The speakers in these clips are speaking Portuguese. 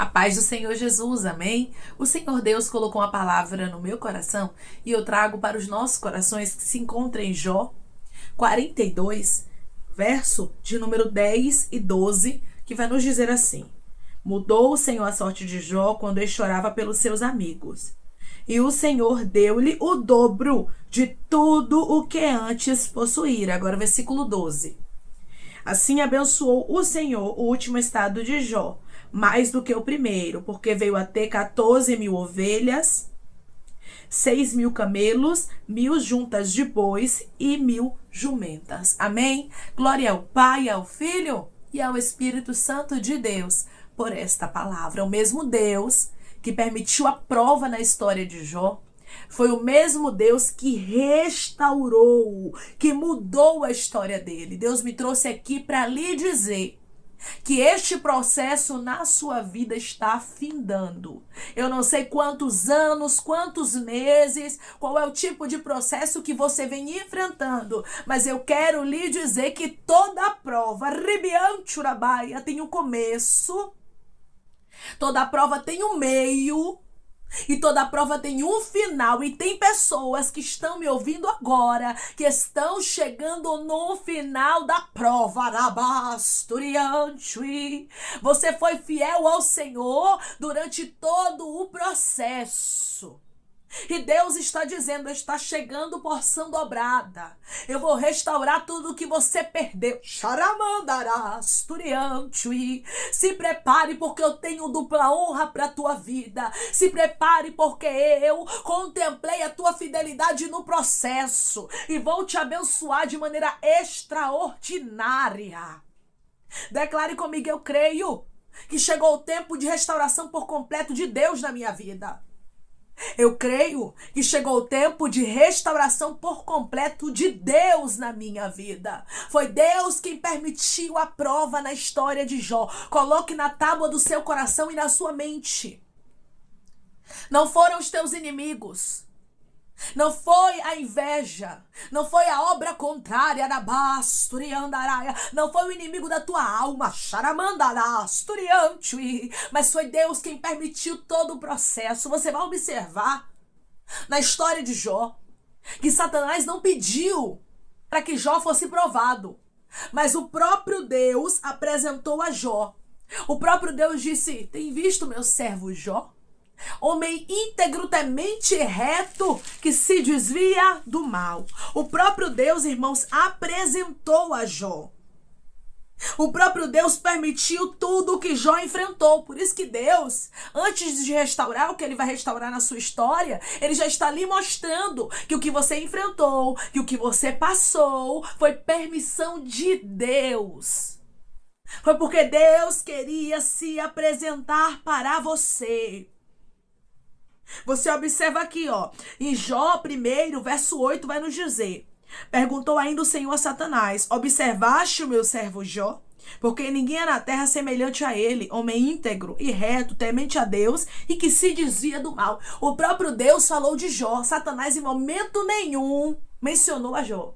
A paz do Senhor Jesus, amém? O Senhor Deus colocou uma palavra no meu coração e eu trago para os nossos corações que se encontra em Jó 42, verso de número 10 e 12, que vai nos dizer assim: Mudou o Senhor a sorte de Jó quando ele chorava pelos seus amigos. E o Senhor deu-lhe o dobro de tudo o que antes possuíra. Agora, versículo 12. Assim abençoou o Senhor o último estado de Jó, mais do que o primeiro, porque veio a ter 14.000 ovelhas, 6.000 camelos, 1.000 juntas de bois e 1.000 jumentas. Amém? Glória ao Pai, ao Filho e ao Espírito Santo de Deus por esta palavra. O mesmo Deus que permitiu a prova na história de Jó, foi o mesmo Deus que restaurou, que mudou a história dele. Deus me trouxe aqui para lhe dizer que este processo na sua vida está findando. Eu não sei quantos anos, quantos meses, qual é o tipo de processo que você vem enfrentando, mas eu quero lhe dizer que toda prova, ribianchurabaia, tem um começo, toda prova tem um meio, e toda prova tem um final. E tem pessoas que estão me ouvindo agora, que estão chegando no final da prova. Você foi fiel ao Senhor durante todo o processo. E Deus está dizendo: está chegando porção dobrada. Eu vou restaurar tudo que você perdeu. Se prepare, porque eu tenho dupla honra para a tua vida. Se prepare, porque eu contemplei a tua fidelidade no processo e vou te abençoar de maneira extraordinária. Declare comigo: eu creio que chegou o tempo de restauração por completo de Deus na minha vida. Eu creio que chegou o tempo de restauração por completo de Deus na minha vida. Foi Deus quem permitiu a prova na história de Jó. Coloque na tábua do seu coração e na sua mente. Não foram os teus inimigos. Não foi a inveja, não foi a obra contrária, não foi o inimigo da tua alma, mas foi Deus quem permitiu todo o processo. Você vai observar na história de Jó que Satanás não pediu para que Jó fosse provado, mas o próprio Deus apresentou a Jó. O próprio Deus disse: tem visto meu servo Jó? Homem íntegro, temente e reto, que se desvia do mal. O próprio Deus, irmãos, apresentou a Jó. O próprio Deus permitiu tudo o que Jó enfrentou. Por isso que Deus, antes de restaurar o que ele vai restaurar na sua história, ele já está ali mostrando que o que você enfrentou, que o que você passou, foi permissão de Deus. Foi porque Deus queria se apresentar para você. Você observa aqui, em Jó 1, verso 8, vai nos dizer: perguntou ainda o Senhor a Satanás: observaste o meu servo Jó? Porque ninguém é na terra semelhante a ele, homem íntegro e reto, temente a Deus e que se desvia do mal. O próprio Deus falou de Jó. Satanás em momento nenhum mencionou a Jó.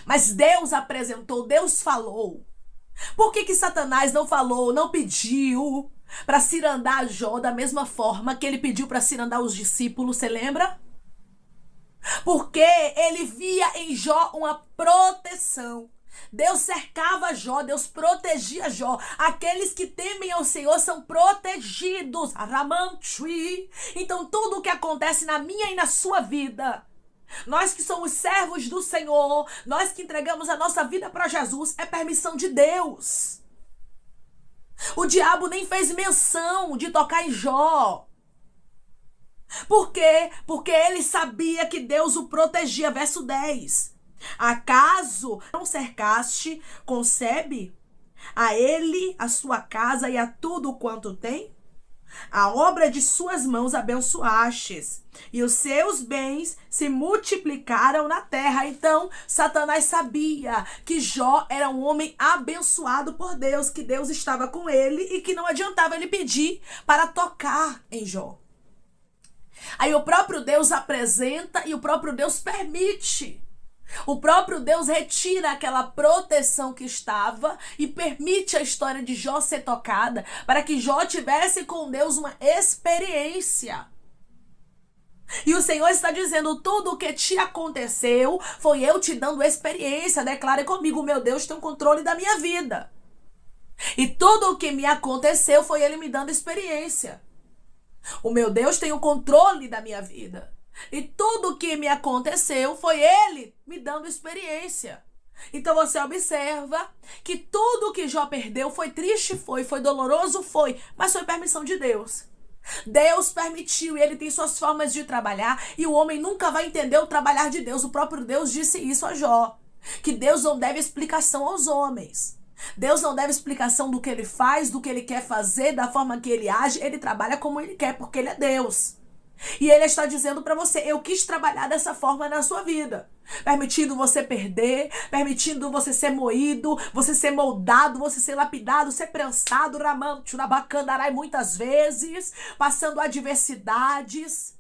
Mas Deus apresentou, Deus falou. Por que Satanás não falou, não pediu para cirandar Jó da mesma forma que ele pediu para cirandar os discípulos? Você lembra? Porque ele via em Jó uma proteção. Deus cercava Jó, Deus protegia Jó. Aqueles que temem ao Senhor são protegidos. Então tudo o que acontece na minha e na sua vida, nós que somos servos do Senhor, nós que entregamos a nossa vida para Jesus, é permissão de Deus. O diabo nem fez menção de tocar em Jó. Por quê? Porque ele sabia que Deus o protegia. Verso 10. Acaso não cercaste, concebe a ele, a sua casa e a tudo quanto tem? A obra de suas mãos abençoastes, e os seus bens se multiplicaram na terra. Então, Satanás sabia que Jó era um homem abençoado por Deus, que Deus estava com ele e que não adiantava ele pedir para tocar em Jó. Aí o próprio Deus apresenta e o próprio Deus permite O próprio Deus retira aquela proteção que estava e permite a história de Jó ser tocada para que Jó tivesse com Deus uma experiência. E o Senhor está dizendo, tudo o que te aconteceu foi eu te dando experiência. Declare comigo, meu Deus tem o controle da minha vida. E tudo o que me aconteceu foi Ele me dando experiência. O meu Deus tem o controle da minha vida. E tudo o que me aconteceu foi Ele me dando experiência. Então você observa que tudo o que Jó perdeu foi triste, foi doloroso, mas foi permissão de Deus. Deus permitiu e Ele tem suas formas de trabalhar e o homem nunca vai entender o trabalhar de Deus. O próprio Deus disse isso a Jó, que Deus não deve explicação aos homens. Deus não deve explicação do que Ele faz, do que Ele quer fazer, da forma que Ele age. Ele trabalha como Ele quer, porque Ele é Deus. E Ele está dizendo para você, eu quis trabalhar dessa forma na sua vida. Permitindo você perder, permitindo você ser moído, você ser moldado, você ser lapidado, ser prensado, ramando, churabacandarai muitas vezes, passando adversidades.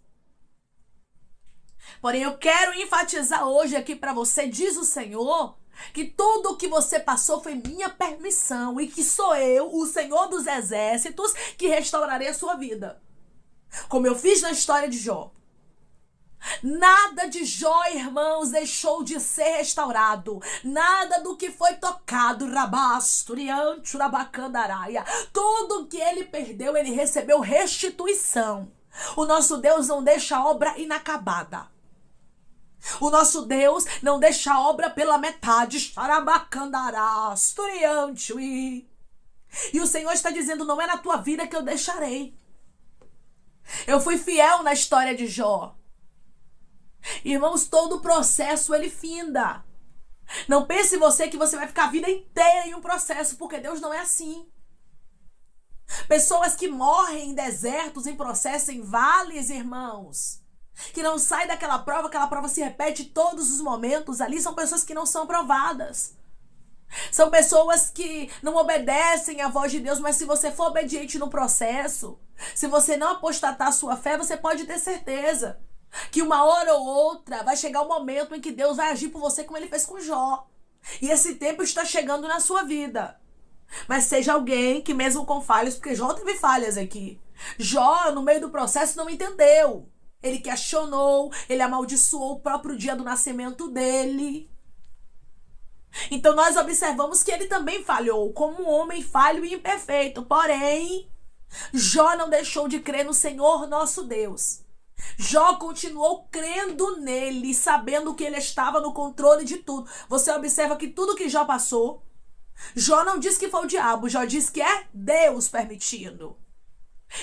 Porém, eu quero enfatizar hoje aqui para você, diz o Senhor, que tudo o que você passou foi minha permissão e que sou eu, o Senhor dos Exércitos, que restaurarei a sua vida. Como eu fiz na história de Jó. Nada de Jó, irmãos, deixou de ser restaurado. Nada do que foi tocado, rabasturiante, rabacandaraia. Tudo que ele perdeu, ele recebeu restituição. O nosso Deus não deixa a obra inacabada. O nosso Deus não deixa a obra pela metade. Xarabacandarasturiante. E o Senhor está dizendo, não é na tua vida que eu deixarei. Eu fui fiel na história de Jó. Irmãos, todo o processo ele finda. Não pense você que você vai ficar a vida inteira em um processo, porque Deus não é assim. Pessoas que morrem em desertos, em processos, em vales, irmãos, que não saem daquela prova, aquela prova se repete todos os momentos ali, são pessoas que não são provadas. São pessoas que não obedecem à voz de Deus, mas se você for obediente no processo, se você não apostatar a sua fé, você pode ter certeza que uma hora ou outra vai chegar o momento em que Deus vai agir por você como Ele fez com Jó. E esse tempo está chegando na sua vida. Mas seja alguém que mesmo com falhas, porque Jó teve falhas aqui. Jó, no meio do processo, não entendeu. Ele questionou, ele amaldiçoou o próprio dia do nascimento dele. Então nós observamos que ele também falhou, como um homem falho e imperfeito. Porém, Jó não deixou de crer no Senhor nosso Deus. Jó continuou crendo nele, sabendo que ele estava no controle de tudo. Você observa que tudo que Jó passou, Jó não diz que foi o diabo, Jó diz que é Deus permitindo.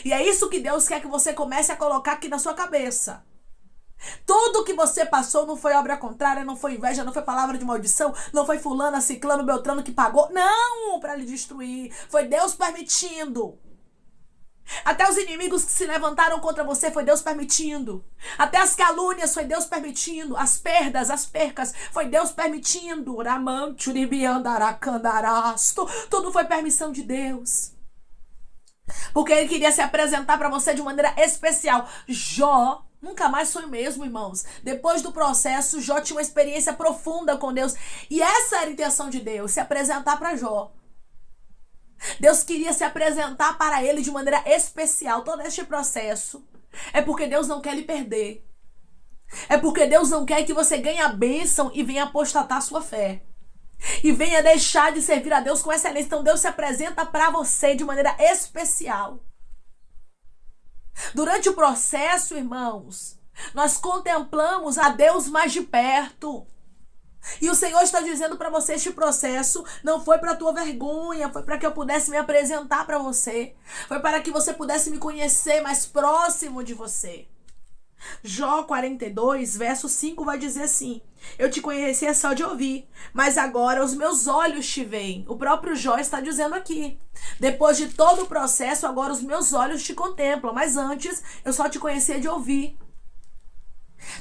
E é isso que Deus quer que você comece a colocar aqui na sua cabeça. Tudo que você passou não foi obra contrária, não foi inveja, não foi palavra de maldição, não foi fulana, ciclano, beltrano que pagou. Não, para lhe destruir. Foi Deus permitindo. Até os inimigos que se levantaram contra você foi Deus permitindo. Até as calúnias foi Deus permitindo. As perdas, as percas foi Deus permitindo. Tudo foi permissão de Deus. Porque Ele queria se apresentar para você de maneira especial. Jó nunca mais foi o mesmo, irmãos. Depois do processo, Jó tinha uma experiência profunda com Deus. E essa era a intenção de Deus, se apresentar para Jó. Deus queria se apresentar para ele de maneira especial. Todo este processo é porque Deus não quer lhe perder. É porque Deus não quer que você ganhe a bênção e venha apostatar sua fé. E venha deixar de servir a Deus com excelência. Então Deus se apresenta para você de maneira especial. Durante o processo, irmãos, nós contemplamos a Deus mais de perto. E o Senhor está dizendo para você, este processo não foi para a tua vergonha, foi para que eu pudesse me apresentar para você. Foi para que você pudesse me conhecer mais próximo de você. Jó 42, verso 5 vai dizer assim: eu te conhecia só de ouvir, mas agora os meus olhos te veem. O próprio Jó está dizendo aqui: depois de todo o processo, agora os meus olhos te contemplam, mas antes eu só te conhecia de ouvir.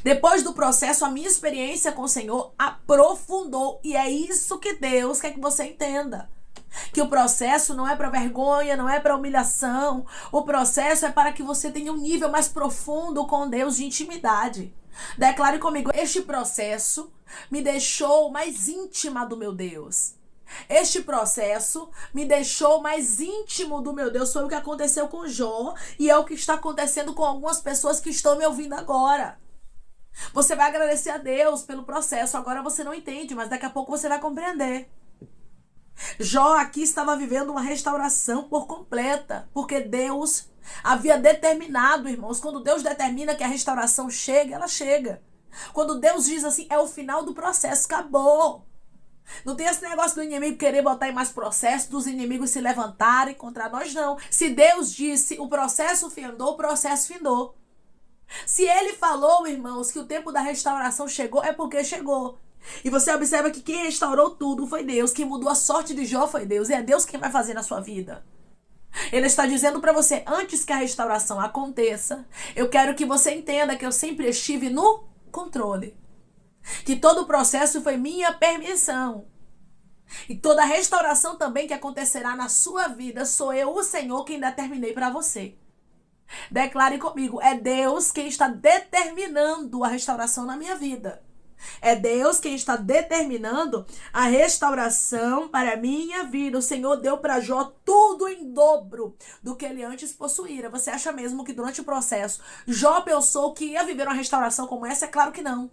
Depois do processo, a minha experiência com o Senhor aprofundou. E é isso que Deus quer que você entenda. Que o processo não é para vergonha, não é para humilhação. O processo é para que você tenha um nível mais profundo com Deus de intimidade. Declare comigo: este processo me deixou mais íntima do meu Deus. Este processo me deixou mais íntimo do meu Deus. Foi o que aconteceu com Jó e é o que está acontecendo com algumas pessoas que estão me ouvindo agora. Você vai agradecer a Deus pelo processo. Agora você não entende, mas daqui a pouco você vai compreender. Jó aqui estava vivendo uma restauração por completa, porque Deus havia determinado, irmãos. Quando Deus determina que a restauração chega, ela chega. Quando Deus diz assim, é o final do processo, acabou. Não tem esse negócio do inimigo querer botar em mais processo, dos inimigos se levantarem contra nós, não. Se Deus disse, o processo findou, o processo findou. Se ele falou, irmãos, que o tempo da restauração chegou, é porque chegou. E você observa que quem restaurou tudo foi Deus. Quem mudou a sorte de Jó foi Deus. E é Deus quem vai fazer na sua vida. Ele está dizendo para você, antes que a restauração aconteça, eu quero que você entenda que eu sempre estive no controle. Que todo o processo foi minha permissão. E toda a restauração também que acontecerá na sua vida, sou eu, o Senhor, quem determinei para você. Declare comigo, é Deus quem está determinando a restauração na minha vida. É Deus quem está determinando a restauração para a minha vida. O Senhor deu para Jó tudo em dobro do que ele antes possuíra. Você acha mesmo que durante o processo Jó pensou que ia viver uma restauração como essa? É claro que não.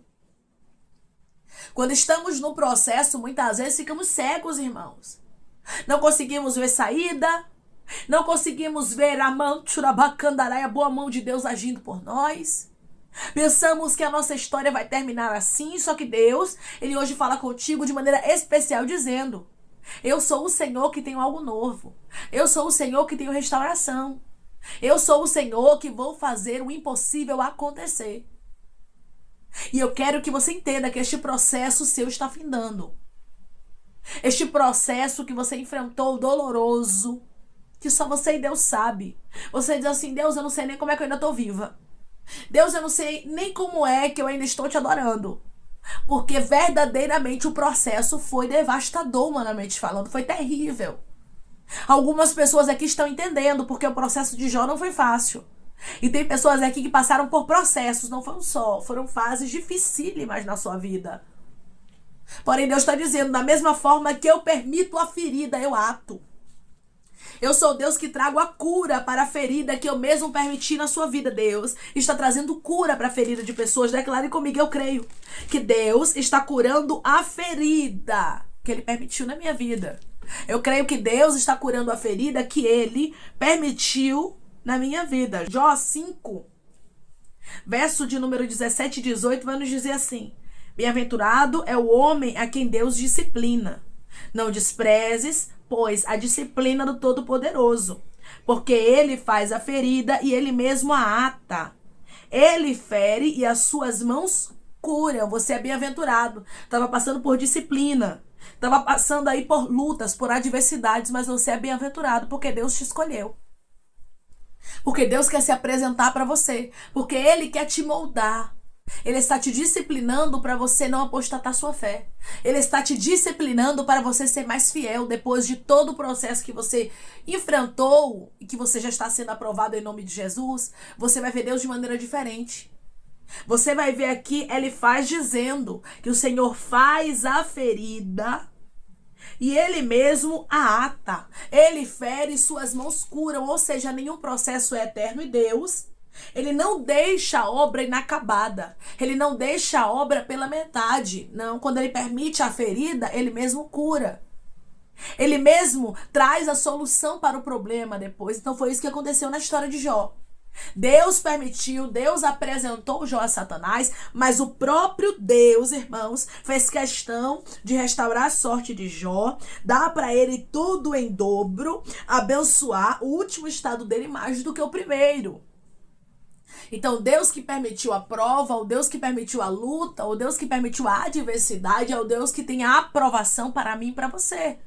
Quando estamos no processo, muitas vezes ficamos cegos, irmãos. Não conseguimos ver saída. Não conseguimos ver a boa mão de Deus agindo por nós. Pensamos que a nossa história vai terminar assim, só que Deus, Ele hoje fala contigo de maneira especial, dizendo: eu sou o Senhor que tenho algo novo. Eu sou o Senhor que tenho restauração. Eu sou o Senhor que vou fazer o impossível acontecer. E eu quero que você entenda que este processo seu está findando. Este processo que você enfrentou, doloroso, que só você e Deus sabe. Você diz assim, Deus, eu não sei nem como é que eu ainda estou viva. Deus, eu não sei nem como é que eu ainda estou te adorando. Porque verdadeiramente o processo foi devastador, humanamente falando. Foi terrível. Algumas pessoas aqui estão entendendo, porque o processo de Jó não foi fácil. E tem pessoas aqui que passaram por processos, não foram só, foram fases dificílimas na sua vida. Porém, Deus está dizendo, da mesma forma que eu permito a ferida, eu ato. Eu sou Deus que trago a cura para a ferida que eu mesmo permiti na sua vida. Deus está trazendo cura para a ferida de pessoas. Declare comigo, eu creio que Deus está curando a ferida que Ele permitiu na minha vida. Eu creio que Deus está curando a ferida que Ele permitiu na minha vida. Jó 5, verso de número 17 e 18, vai nos dizer assim: bem-aventurado é o homem a quem Deus disciplina. Não desprezes, pois, a disciplina do Todo-Poderoso, porque Ele faz a ferida e Ele mesmo a ata. Ele fere e as suas mãos curam. Você é bem-aventurado. Estava passando por disciplina. Estava passando aí por lutas, por adversidades, mas você é bem-aventurado porque Deus te escolheu. Porque Deus quer se apresentar para você. Porque Ele quer te moldar. Ele está te disciplinando para você não apostatar sua fé. Ele está te disciplinando para você ser mais fiel depois de todo o processo que você enfrentou e que você já está sendo aprovado em nome de Jesus. Você vai ver Deus de maneira diferente. Você vai ver aqui, ele faz dizendo que o Senhor faz a ferida e Ele mesmo a ata. Ele fere e suas mãos curam. Ou seja, nenhum processo é eterno e Deus, Ele não deixa a obra inacabada. Ele não deixa a obra pela metade. Não, quando Ele permite a ferida, Ele mesmo cura. Ele mesmo traz a solução para o problema depois. Então foi isso que aconteceu na história de Jó. Deus permitiu, Deus apresentou Jó a Satanás, mas o próprio Deus, irmãos, fez questão de restaurar a sorte de Jó, dar para ele tudo em dobro, abençoar o último estado dele mais do que o primeiro. Então, Deus que permitiu a prova, o Deus que permitiu a luta, o Deus que permitiu a adversidade, é o Deus que tem a aprovação para mim e para você.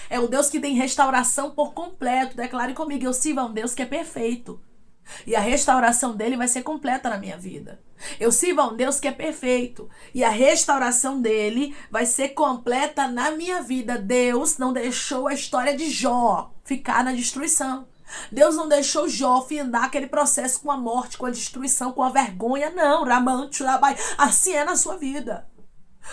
É o Deus que tem restauração por completo. Declare comigo, eu sirvo a um Deus que é perfeito. E a restauração dele vai ser completa na minha vida. Eu sirvo a um Deus que é perfeito. E a restauração dele vai ser completa na minha vida. Deus não deixou a história de Jó ficar na destruição. Deus não deixou Jó findar aquele processo com a morte, com a destruição, com a vergonha. Não, Ramante, Rabai. Assim é na sua vida.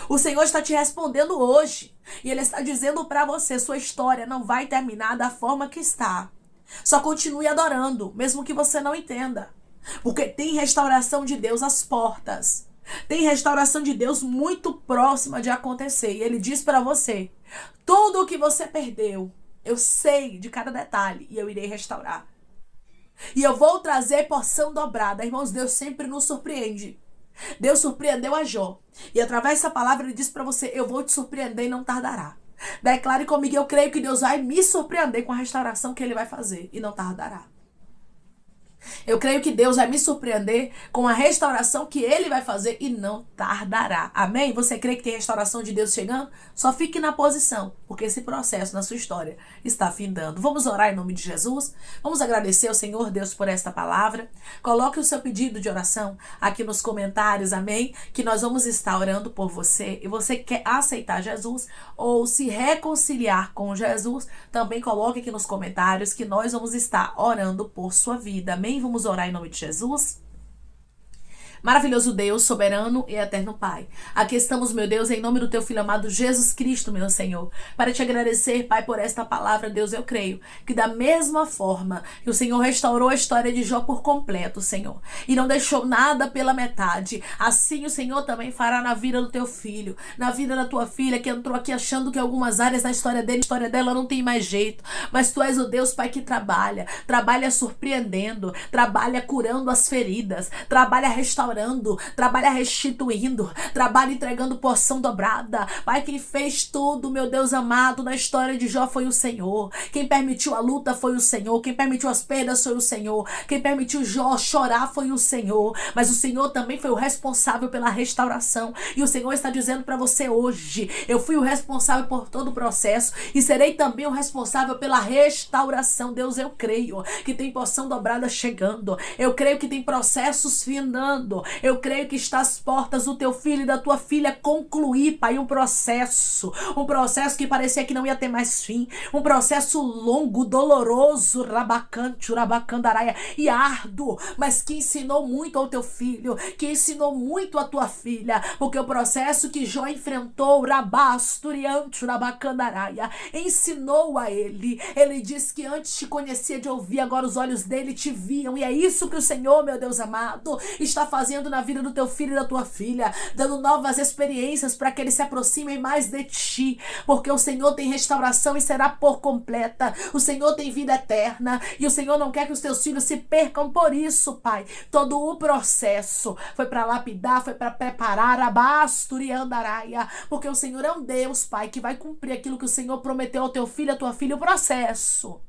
O Senhor está te respondendo hoje. E Ele está dizendo para você, sua história não vai terminar da forma que está. Só continue adorando, mesmo que você não entenda. Porque tem restauração de Deus às portas. Tem restauração de Deus muito próxima de acontecer. E Ele diz para você, tudo o que você perdeu, eu sei de cada detalhe e eu irei restaurar. E eu vou trazer porção dobrada. Irmãos, Deus sempre nos surpreende. Deus surpreendeu a Jó. E através dessa palavra Ele diz para você, eu vou te surpreender e não tardará. Declare comigo, eu creio que Deus vai me surpreender com a restauração que Ele vai fazer e não tardará. Eu creio que Deus vai me surpreender com a restauração que Ele vai fazer e não tardará. Amém? Você crê que tem restauração de Deus chegando? Só fique na posição, porque esse processo na sua história está findando. Vamos orar em nome de Jesus? Vamos agradecer ao Senhor Deus por esta palavra. Coloque o seu pedido de oração aqui nos comentários, amém? Que nós vamos estar orando por você. E você quer aceitar Jesus ou se reconciliar com Jesus, também coloque aqui nos comentários que nós vamos estar orando por sua vida. Amém? Vamos orar em nome de Jesus. Maravilhoso Deus, soberano e eterno Pai. Aqui estamos, meu Deus, em nome do Teu Filho amado Jesus Cristo, meu Senhor. Para te agradecer, Pai, por esta palavra, Deus, eu creio que da mesma forma que o Senhor restaurou a história de Jó por completo, Senhor, e não deixou nada pela metade, assim o Senhor também fará na vida do Teu Filho, na vida da Tua filha, que entrou aqui achando que algumas áreas da história dele, a história dela não tem mais jeito. Mas Tu és o Deus, Pai, que trabalha surpreendendo, trabalha curando as feridas, trabalha restaurando, trabalha restituindo, trabalha entregando porção dobrada. Pai, quem fez tudo, meu Deus amado, na história de Jó foi o Senhor. Quem permitiu a luta foi o Senhor. Quem permitiu as perdas foi o Senhor. Quem permitiu Jó chorar foi o Senhor. Mas o Senhor também foi o responsável pela restauração. E o Senhor está dizendo para você hoje, eu fui o responsável por todo o processo e serei também o responsável pela restauração. Deus, eu creio que tem porção dobrada chegando. Eu creio que tem processos findando. Eu creio que está às portas do Teu filho e da Tua filha concluir, Pai, um processo que parecia que não ia ter mais fim, um processo longo, doloroso, rabacante, urabacandaraia, e árduo, mas que ensinou muito ao Teu filho, que ensinou muito à Tua filha, porque o processo que Jó enfrentou, rabasturiante, urabacandaraia, ensinou a ele. Ele disse que antes te conhecia de ouvir, agora os olhos dele te viam, e é isso que o Senhor, meu Deus amado, está fazendo na vida do Teu filho e da Tua filha, dando novas experiências para que eles se aproximem mais de Ti, porque o Senhor tem restauração e será por completa. O Senhor tem vida eterna e o Senhor não quer que os Teus filhos se percam. Por isso, Pai, todo o processo foi para lapidar, foi para preparar a basturiandaraia, porque o Senhor é um Deus, Pai, que vai cumprir aquilo que o Senhor prometeu ao Teu filho e à Tua filha. O processo,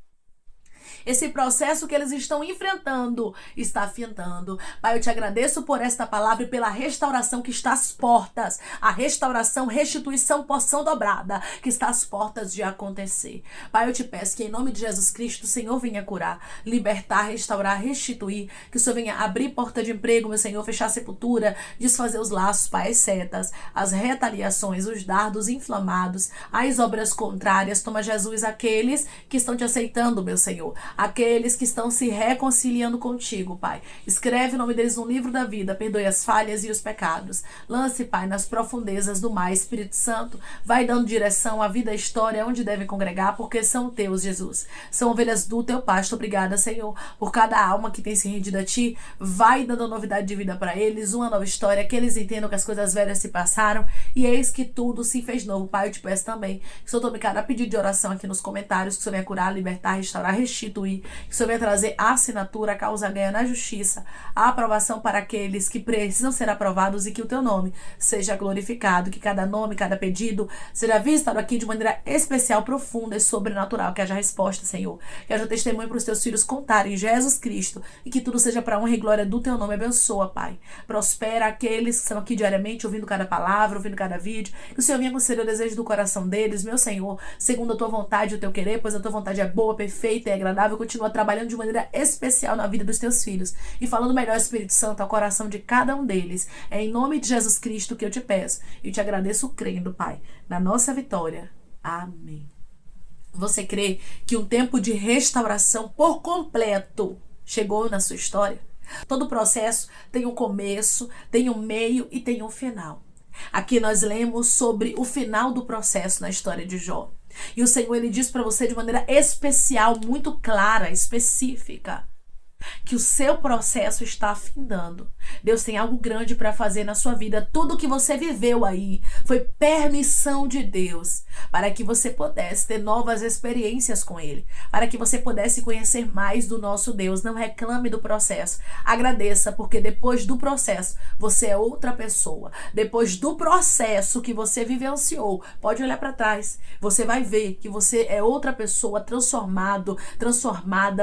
esse processo que eles estão enfrentando está findando. Pai, eu te agradeço por esta palavra e pela restauração que está às portas. A restauração, restituição, porção dobrada que está às portas de acontecer. Pai, eu te peço que em nome de Jesus Cristo o Senhor venha curar, libertar, restaurar, restituir. Que o Senhor venha abrir porta de emprego, meu Senhor, fechar a sepultura, desfazer os laços, Pai, as setas, as retaliações, os dardos inflamados, as obras contrárias. Toma, Jesus, aqueles que estão te aceitando, meu Senhor, aqueles que estão se reconciliando contigo, Pai. Escreve o nome deles no livro da vida, perdoe as falhas e os pecados. Lance, Pai, nas profundezas do mar. Espírito Santo, vai dando direção à vida, à história, onde devem congregar, porque são teus, Jesus. São ovelhas do teu pasto. Obrigada, Senhor, por cada alma que tem se rendido a ti. Vai dando novidade de vida para eles, uma nova história, que eles entendam que as coisas velhas se passaram e eis que tudo se fez novo. Pai, eu te peço também que o Senhor tome cada pedido de oração aqui nos comentários, que o Senhor venha curar, libertar, restaurar, restituir, que o Senhor venha trazer a assinatura, a causa ganha na justiça, a aprovação para aqueles que precisam ser aprovados e que o teu nome seja glorificado, que cada nome, cada pedido seja visitado aqui de maneira especial, profunda e sobrenatural, que haja resposta, Senhor, que haja testemunho para os teus filhos contarem Jesus Cristo e que tudo seja para a honra e glória do teu nome. Abençoa, Pai, prospera aqueles que estão aqui diariamente ouvindo cada palavra, ouvindo cada vídeo, que o Senhor venha conceder o desejo do coração deles, meu Senhor, segundo a tua vontade e o teu querer, pois a tua vontade é boa, perfeita e agradável imutável continua trabalhando de maneira especial na vida dos teus filhos e falando melhor, Espírito Santo, ao coração de cada um deles. É em nome de Jesus Cristo que eu te peço e te agradeço crendo, Pai, na nossa vitória. Amém. Você crê que um tempo de restauração por completo chegou na sua história? Todo processo tem um começo, tem um meio e tem um final. Aqui nós lemos sobre o final do processo na história de Jó. E o Senhor, ele diz para você de maneira especial, muito clara, específica, que o seu processo está afindando. Deus tem algo grande para fazer na sua vida. Tudo que você viveu aí foi permissão de Deus para que você pudesse ter novas experiências com Ele, para que você pudesse conhecer mais do nosso Deus. Não reclame do processo, agradeça, porque depois do processo você é outra pessoa. Depois do processo que você vivenciou, pode olhar para trás, você vai ver que você é outra pessoa, transformada,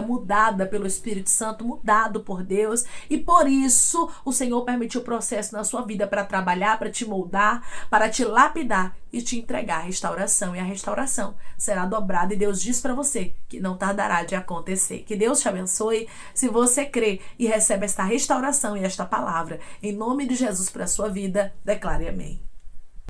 mudada pelo Espírito Santo, mudado por Deus, e por isso o Senhor permitiu o processo na sua vida para trabalhar, para te moldar, para te lapidar e te entregar a restauração. E a restauração será dobrada, e Deus diz para você que não tardará de acontecer. Que Deus te abençoe. Se você crê e recebe esta restauração e esta palavra, em nome de Jesus para a sua vida, declare amém.